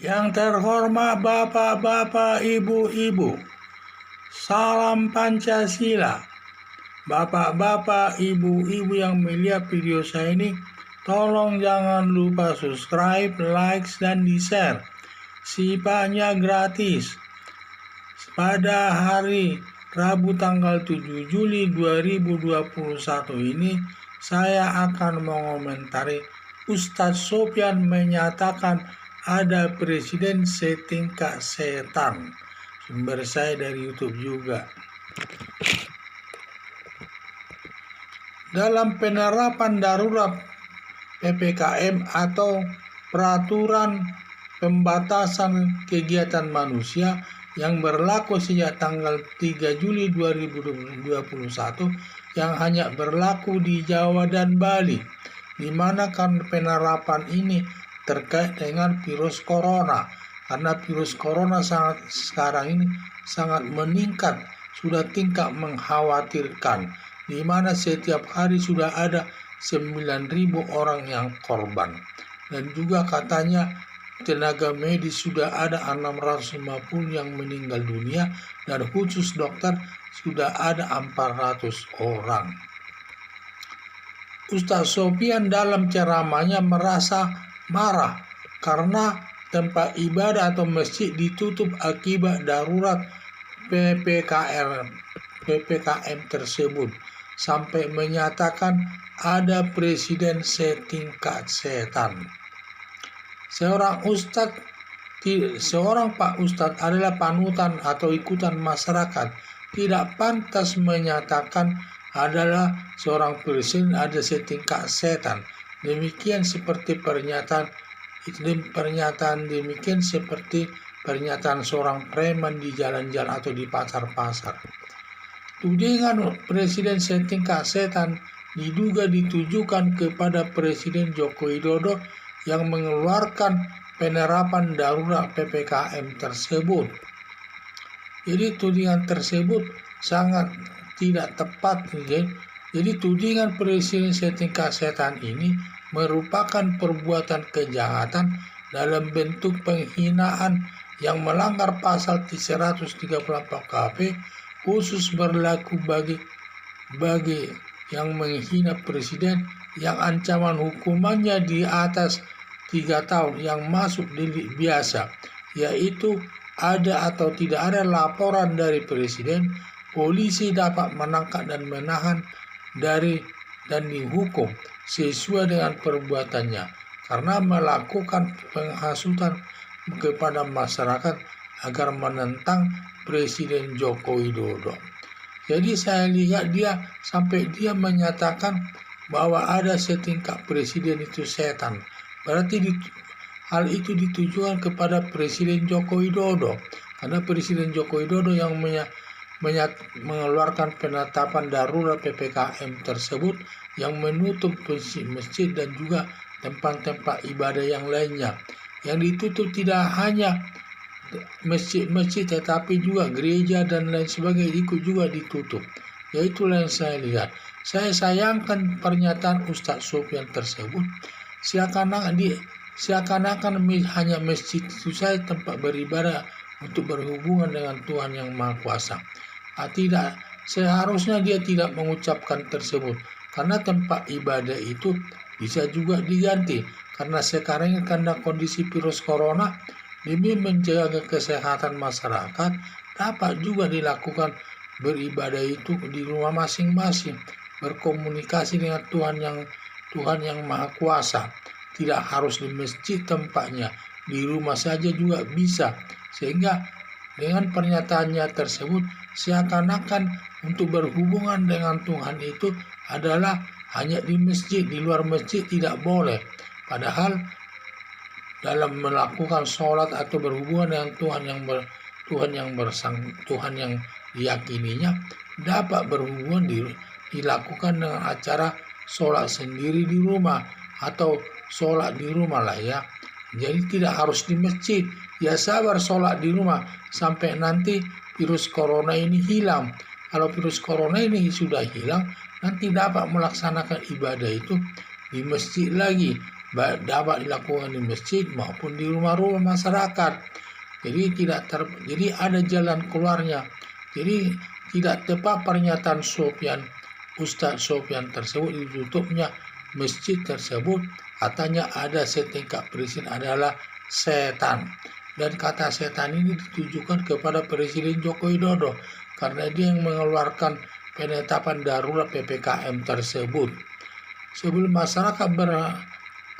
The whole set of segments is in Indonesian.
Yang terhormat Bapak-bapak, Ibu-ibu, salam Pancasila. Bapak-bapak, Ibu-ibu yang melihat video saya ini, tolong jangan lupa subscribe, like, dan di-share. Sifatnya gratis. Pada hari Rabu tanggal 7 Juli 2021 ini, saya akan mengomentari Ustadz Sofyan menyatakan ada presiden setingkat setan. Sumber saya dari YouTube juga. Dalam penerapan darurat PPKM atau peraturan pembatasan kegiatan manusia yang berlaku sejak tanggal 3 Juli 2021 yang hanya berlaku di Jawa dan Bali, di mana kan penerapan ini terkait dengan virus corona, karena virus corona sekarang ini sangat meningkat, sudah tingkat mengkhawatirkan, di mana setiap hari sudah ada 9.000 orang yang korban, dan juga katanya tenaga medis sudah ada 650 yang meninggal dunia, dan khusus dokter sudah ada 400 orang. Ustadz Sofyan dalam ceramahnya merasa marah karena tempat ibadah atau masjid ditutup akibat darurat PPKM tersebut, sampai menyatakan ada presiden setingkat setan. Seorang Pak Ustadz adalah panutan atau ikutan masyarakat, tidak pantas menyatakan adalah seorang presiden ada setingkat setan. Demikian seperti pernyataan seorang preman di jalan-jalan atau di pasar-pasar. Tudingan presiden setingkat setan diduga ditujukan kepada Presiden Joko Widodo yang mengeluarkan penerapan darurat PPKM tersebut. Jadi tudingan tersebut sangat tidak tepat. Jadi tudingan presiden setingkat setan ini merupakan perbuatan kejahatan dalam bentuk penghinaan yang melanggar pasal 134 KP, khusus berlaku bagi yang menghina presiden yang ancaman hukumannya di atas 3 tahun yang masuk delik biasa, yaitu ada atau tidak ada laporan dari presiden, polisi dapat menangkap dan menahan dan dihukum sesuai dengan perbuatannya karena melakukan penghasutan kepada masyarakat agar menentang Presiden Joko Widodo. Jadi saya lihat sampai dia menyatakan bahwa ada setingkat presiden itu setan. Berarti hal itu ditujukan kepada Presiden Joko Widodo, karena Presiden Joko Widodo yang mengeluarkan penetapan darurat PPKM tersebut yang menutup masjid dan juga tempat-tempat ibadah yang lainnya. Yang ditutup tidak hanya masjid tetapi juga gereja dan lain sebagainya ikut juga ditutup. Yaitulah yang saya lihat. Saya sayangkan pernyataan Ustadz Sofyan tersebut, seakan-akan hanya masjid itu saja tempat beribadah untuk berhubungan dengan Tuhan yang Maha Kuasa. Tidak, seharusnya dia tidak mengucapkan tersebut, karena tempat ibadah itu bisa juga diganti, karena sekarang ini karena kondisi virus corona, demi menjaga kesehatan masyarakat, dapat juga dilakukan beribadah itu di rumah masing-masing, berkomunikasi dengan Tuhan yang Maha Kuasa. Tidak harus di masjid tempatnya, di rumah saja juga bisa. Sehingga dengan pernyataannya tersebut seakan-akan untuk berhubungan dengan Tuhan itu adalah hanya di masjid, di luar masjid tidak boleh. Padahal dalam melakukan sholat atau berhubungan dengan Tuhan yang diyakininya, dapat berhubungan dilakukan dengan acara sholat sendiri di rumah atau sholat di rumah lah ya. Jadi tidak harus di masjid. Ya sabar sholat di rumah sampai nanti virus corona ini hilang. Kalau virus corona ini sudah hilang, nanti dapat melaksanakan ibadah itu di masjid lagi. dapat dilakukan di masjid maupun di rumah-rumah masyarakat. Jadi ada jalan keluarnya. Jadi tidak tepat pernyataan Ustadz Sofyan tersebut ditutupnya masjid tersebut, katanya ada setingkat presiden adalah setan. Dan kata setan ini ditujukan kepada Presiden Joko Widodo karena dia yang mengeluarkan penetapan darurat PPKM tersebut. Sebelum masyarakat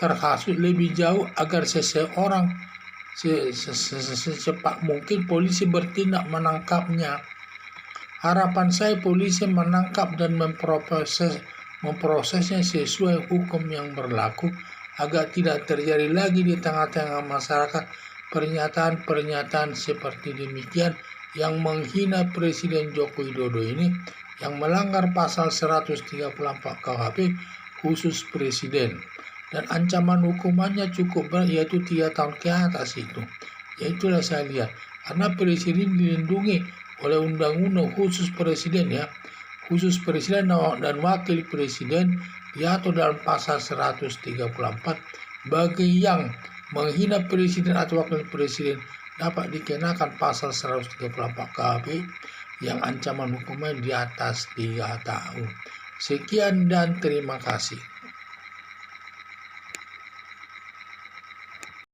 terhasut lebih jauh agar seseorang secepat mungkin polisi bertindak menangkapnya. Harapan saya polisi menangkap dan memprosesnya sesuai hukum yang berlaku agar tidak terjadi lagi di tengah-tengah masyarakat pernyataan-pernyataan seperti demikian yang menghina Presiden Joko Widodo ini, yang melanggar pasal 134 KUHP khusus Presiden. Dan ancaman hukumannya cukup berat, yaitu 3 tahun ke atas itu. Yaitulah saya lihat. Karena Presiden dilindungi oleh Undang-Undang khusus Presiden ya. Khusus Presiden dan Wakil Presiden diatur dalam pasal 134. Bagi yang menghina Presiden atau Wakil Presiden dapat dikenakan pasal 134 KUHP yang ancaman hukuman di atas 3 tahun. Sekian dan terima kasih.